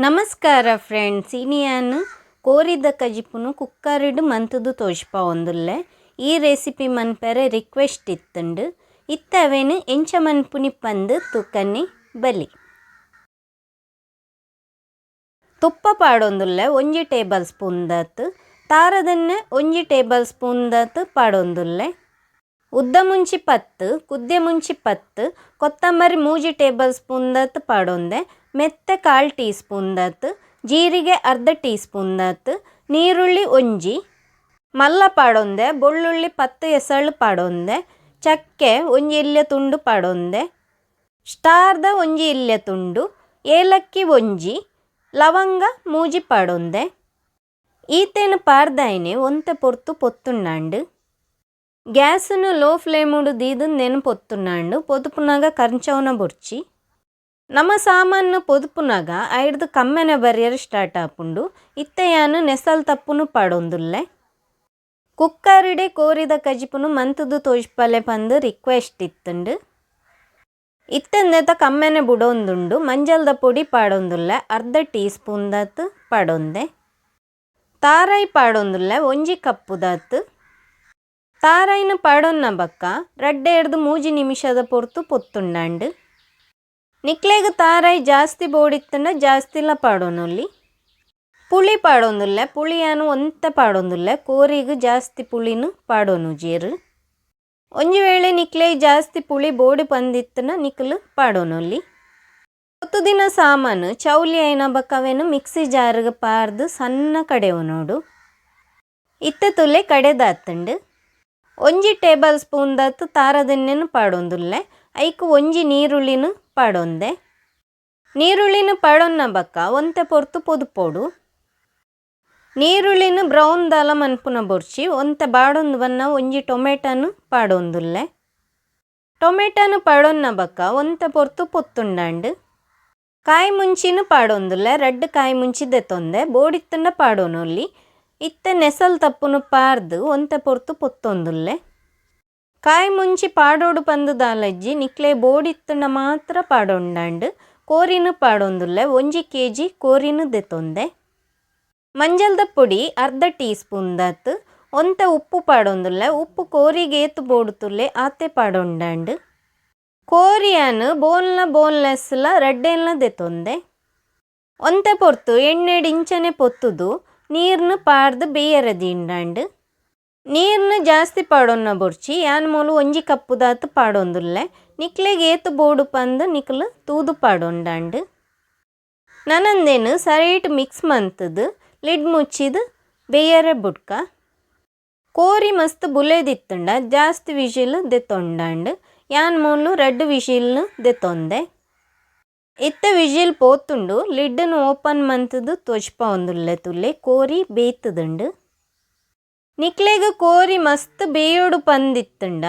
ನಮಸ್ಕಾರ ಫ್ರೆಂಡ್ಸ್, ಇನಿಯಾನು ಕೋರಿದ ಕಜಿಪುನು ಕುಕ್ಕರಿಡು ಮಂತುದು ತೋಜ್ಪ ಒಂದುಲ್ಲೆ. ಈ ರೆಸಿಪಿ ಮನ್ಪೆರೆ ರಿಕ್ವೆಸ್ಟ್ ಇತ್ತುಂಡು. ಇತ್ತವೇನು ಎಂಚ ಮನ್ಪುನಿ ಪಂದು ತುಕನಿ ಬಲಿ. ತುಪ್ಪ ಪಾಡೊಂದುಲ್ಲೆ 1 ಟೇಬಲ್ ಸ್ಪೂನ್ ದಾತು, ತಾರದನ್ನೆ 1 ಟೇಬಲ್ ಸ್ಪೂನ್ ದಾತು ಪಾಡೊಂದುಲ್ಲೆ. ಉದ್ದ ಮುಂಚಿ 10, ಕುದ್ದೆ ಮುಂಚಿ 10, ಕೊತ್ತಂಬರಿ 3 ಟೇಬಲ್ ಸ್ಪೂನ್ ದಾತು ಪಾಡೊಂದೆ. ಮೆತ್ತೆ 1/4 ಟೀ ಸ್ಪೂನ್ ದಾತು, ಜೀರಿಗೆ 1/2 ಟೀ ಸ್ಪೂನ್ ದಾತು, ನೀರುಳ್ಳಿ 1, ಮಲ್ಲ ಪಾಡೊಂದೆ, ಬೆಳ್ಳುಳ್ಳಿ 10 ಎಸಳು ಪಾಡೊಂದೆ, ಚಕ್ಕೆ 1 ಇಲ್ಲೆ ತುಂಡು ಪಾಡೊಂದೆ, ಸ್ಟಾರ್ದ 1 ಇಲ್ಲೆ ತುಂಡು, ಏಲಕ್ಕಿ 1, ಲವಂಗ 3 ಪಾಡೊಂದೆ. ಈತೇನು ಪಾರ್ದಾಯಿನಿ ಒಂತೆ ಪೊರ್ತು ಪೊತ್ತುಂಡಾಂಡು. ಗ್ಯಾಸನ್ನು ಲೋ ಫ್ಲೇಮುಡು ದೀದು ನೆನು ಪೊತ್ತುಂಡಾಂಡು. ಪೊದುಪುನಾಗ ಕರ್ಚವನ ಬೊರ್ಚಿ ನಮ್ಮ ಸಾಮಾನು ಪೊದುಪುನಾಗ ಐಡ್ದು ಕಮ್ಮೆನೆ ಬರಿಯರು ಸ್ಟಾರ್ಟ್ ಆಪುಂಡು. ಇತ್ತೆಯಾನು ನೆಸಲ್ ತಪ್ಪುನು ಪಾಡೊಂದುಲ್ಲೆ. ಕುಕ್ಕರಿಡೆ ಕೋರಿದ ಕಜಿಪುನು ಮಂತುದು ತೋಜ್ಪಲೆ ಪಂದು ರಿಕ್ವೆಸ್ಟ್ ಇತ್ತುಂಡು. ಇತ್ತೆಂದೆತ ಕಮ್ಮೆನೆ ಬುಡೊಂದುಂಡು. ಮಂಜಲ್ದ ಪೊಡಿ ಪಾಡೊಂದುಲ್ಲೆ 1/2 ಟೀ ಸ್ಪೂನ್ ದಾತು ಪಾಡೊಂದೆ. ತಾರಾಯಿ ಪಾಡೊಂದುಲ್ಲೆ 1 ಕಪ್ಪು ದಾತು. ತಾರಾಯಿನ ಪಾಡೊನ್ನ ಬಕ್ಕ 2-3 ನಿಮಿಷದ ಪೊರ್ತು ಪೊತ್ತುಂಡಾಂಡು. ನಿಕ್ಲೆಗ್ ತಾರಾಯಿ ಜಾಸ್ತಿ ಬೋಡಿತ್ತಂಡ ಜಾಸ್ತಿಲ ಪಾಡೊನೊಲ್ಲಿ. ಪುಳಿ ಪಾಡೊಂದುಲ್ಲೆ, ಪುಳಿಯಾನು ಒಂತೆ ಪಾಡೊಂದುಲ್ಲೆ, ಕೋರಿಗು ಜಾಸ್ತಿ ಪುಳಿನು ಪಾಡೊನು ಜೇರು. ಒಂಜಿ ವೇಳೆ ನಿಕ್ಲೆ ಜಾಸ್ತಿ ಪುಳಿ ಬೋಡಿ ಪಂದಿತ್ತನ ನಿಕ್ಲು ಪಾಡೊನೊಲ್ಲಿ. ಹೊತ್ತು ದಿನ ಸಾಮಾನು ಚೌಲಿ ಐನ ಬಕ್ಕವೇನು ಮಿಕ್ಸಿ ಜಾರ್ಗೆ ಪಾರ್ದು ಸಣ್ಣ ಕಡೆವನೋಡು. ಇತ್ತ ತುಲೆ ಕಡೆದಾತುಂಡು. 1 ಟೇಬಲ್ ಸ್ಪೂನ್ ದಾತು ತಾರದೆಣ್ಣೆನು ಪಾಡೊಂದುಲ್ಲೆ, ಐಕು 1 ನೀರುಳ್ಳಿನು ಪಾಡೊಂದೆ. ನೀರುಳ್ಳಿನು ಪಾಡೊನ್ನ ಬಕ್ಕ ಒಂತೆ ಪೊರ್ತು ಪೊದುಪೋಡು. ನೀರುಳ್ಳಿನು ಬ್ರೌನ್ ದಾಲ ಮನ್ಪುನ ಬೊರ್ಚಿ ಒಂತೆ ಬಾಡೊಂದು ಬನ್ನ 1 ಟೊಮೆಟೊನು ಪಾಡೊಂದುಲ್ಲೆ. ಟೊಮೆಟೊನು ಪಾಡೊನ್ನ ಬಕ್ಕ ಒಂತೆ ಪೊರ್ತು ಪೊತ್ತುಂಡಾಂಡು. ಕಾಯಿ ಮುಂಚಿನು ಪಾಡೊಂದುಲ್ಲೆ, 2 ಕಾಯಿ ಮುಂಚಿ ದೆತೊಂದೆ ಬೋಡಿತ್ತಂಡ ಪಾಡೊನೊಲ್ಲಿ. ಇತ್ತೆ ನೆಸಲ್ ತಪ್ಪುನು ಪಾರ್ದು ಒಂತೆ ಪೊರ್ತು ಪೊತ್ತೊಂದುಲ್ಲೆ. ಕಾಯಿ ಮುಂಚಿ ಪಾಡೋಡು ಪಂದು ದಾಲಜ್ಜಿ ನಿಕ್ಲೆ ಬೋಡಿತ್ತಂಡ ಮಾತ್ರ ಪಾಡೊಂಡಾಂಡು. ಕೋರಿನು ಪಾಡೊಂದುಲ್ಲೆ, 1 kg ಕೋರಿನು ದೆತೊಂದೆ. ಮಂಜಲ್ದ ಪೊಡಿ 1/2 ಟೀ ಸ್ಪೂನ್ ದಾತು. ಒಂತೆ ಉಪ್ಪು ಪಾಡೊಂದುಲ್ಲೆ, ಉಪ್ಪು ಕೋರಿಗೆ ಏತು ಬೋಡುತುಲ್ಲೆ ಆತೆ ಪಾಡೊಂಡಾಂಡು. ಕೋರಿಯಾನು ಬೋನ್ಲೆಸ್ಲ ರಡ್ಡೆಲ್ನ ದೆತೊಂದೆ. ಒಂತೆ ಪೊರ್ತು ಎಣ್ಣೆಡು ಇಂಚನೆ ಪೊತ್ತುದು ನೀರ್ನು ಪಾರ್ದು ಬೇಯರದಿಂಡಾಂಡು. ನೀರ್ನು ಜಾಸ್ತಿ ಪಾಡೊನ್ನ ಬೊರ್ಚಿ ಯಾನ್ ಮೂಲು 1 ಕಪ್ಪು ದಾತು ಪಾಡೊಂದುಲ್ಲೆ. ನಿಕ್ಲೆಗ್ ಏತು ಬೋಡು ಪಂದು ನಿಕ್ಲು ತೂದು ಪಾಡೊಂಡಾಂಡು. ನನಂದೇನು ಸರೈಟ್ ಮಿಕ್ಸ್ ಮಂತುದು ಲಿಡ್ ಮುಚ್ಚಿದು ಬೇಯರೆ ಬುಡ್ಕ. ಕೋರಿ ಮಸ್ತ್ ಬುಲೆದಿತ್ತುಂಡ ಜಾಸ್ತಿ ವಿಶಿಲ್ ದೆತೊಂಡಾಂಡು. ಯಾನ್ ಮೂಲು 2 ವಿಶಿಲ್ನು ದೆತೊಂದೆ. ಇತ್ತ ವಿಜಿಲ್ ಪೋತುಂಡು ಲಿಡ್ಡನ್ನು ಓಪನ್ ಮಂತುದು ತೋಜ್ಪ ಒಂದುಲ್ಲೆ ತುಲ್ಲೆ ಕೋರಿ ಬೇಯ್ತದುಂಡು. ನಿಕ್ಲೆಗ್ ಕೋರಿ ಮಸ್ತ್ ಬೇಯೋಡು ಪಂದಿತ್ತುಂಡ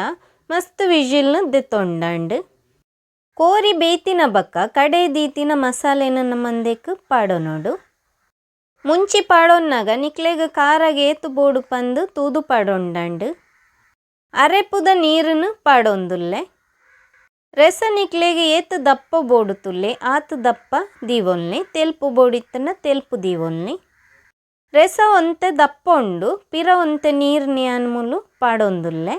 ಮಸ್ತ್ ವಿಜಿಲ್ನು ದೆತೊಂಡಾಂಡು. ಕೋರಿ ಬೇಯ್ತಿನ ಬಕ್ಕ ಕಡೆ ದೀತಿನ ಮಸಾಲೆನ ಮಂದೆಕ್ ಪಾಡೊನೋಡು. ಮುಂಚಿ ಪಾಡೊನ್ನಾಗ ನಿಕ್ಲೆಗ್ ಕಾರಾಗ ಏತು ಬೋಡು ಪಂದು ತೂದು ಪಾಡೊಂಡಾಂಡು. ಅರೆಪುದ ನೀರುನು ಪಾಡೊಂದುಲ್ಲೆ. ರೆಸ ನಿಕ್ಲೆಗೆ ಏತು ದಪ್ಪ ಬೋಡುತುಲ್ಲೆ ಆತು ದಪ್ಪ ದೀವೊಲ್ನೆ, ತೆಲ್ಪು ಬೋಡಿತ್ತನ ತೆಲ್ಪು ದೀವೊಲ್ನೆ. ರೆಸ ಒಂತೆ ದಪ್ಪ ಉಂಡು ಪಿರ ಒಂತೆ ನೀರ್ನಿ ಅನ್ಮೂಲು ಪಾಡೊಂದುಲ್ಲೆ.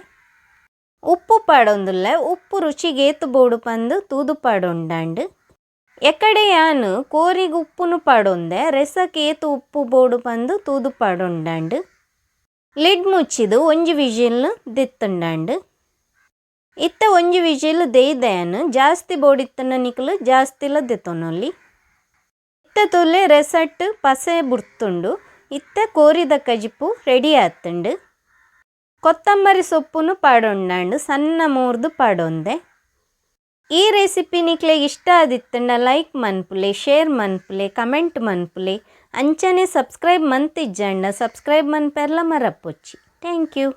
ಉಪ್ಪು ಪಾಡೊಂದುಲ್ಲೆ, ಉಪ್ಪು ರುಚಿಗೆ ಏತು ಬೋಡು ಪಂದು ತೂದು ಪಾಡೊಂಡಾಂಡು. ಎಕಡೆ ಯಾನು ಕೋರಿಗೆ ಉಪ್ಪುನು ಪಾಡೊಂದೆ, ರೆಸಕ್ಕೆ ಏತು ಉಪ್ಪು ಬೋಡು ಪಂದು ತೂದು ಪಾಡೊಂಡಾಂಡು. ಲಿಡ್ ಮುಚ್ಚಿದು 1 ವಿಜಿಲ್ನು ದೆತ್ತುಂಡಾಂಡು. ಇತ್ತ 1 ವಿಜಿಲ್ ದೇಯ್ದಯಾನು ಜಾಸ್ತಿ ಬೋಡಿತ್ತನ ನಿಕ್ಲು ಜಾಸ್ತಿಲ ದೆತೊನೊಲ್ಲಿ. ಇತ್ತ ತುಲೆ ರೆಸಟ್ ಪಸೆ ಬುಡ್ತುಂಡು. ಇತ್ತ ಕೋರಿದ ಕಜಿಪು ರೆಡಿ ಆತುಂಡು. ಕೊತ್ತಂಬರಿ ಸೊಪ್ಪುನು ಪಾಡೊಂಡಾಂಡು ಸಣ್ಣ ಮೂರ್ದು ಪಾಡೊಂದೆ. ಈ ರೆಸಿಪಿ ನಿಕ್ಲೆಗ್ ಇಷ್ಟ ಆದಿತ್ತಂಡ ಲೈಕ್ ಮನ್ಪುಲೆ, ಶೇರ್ ಮನ್ಪುಲೆ, ಕಮೆಂಟ್ ಮನ್ಪುಲೆ. ಅಂಚನೆ ಸಬ್ಸ್ಕ್ರೈಬ್ ಮಂತಿಜ್ಜಂಡ ಸಬ್ಸ್ಕ್ರೈಬ್ ಮನ್ಪೆರ್ಲ ಮರಪ್ಪೊಚ್ಚಿ. Thank you.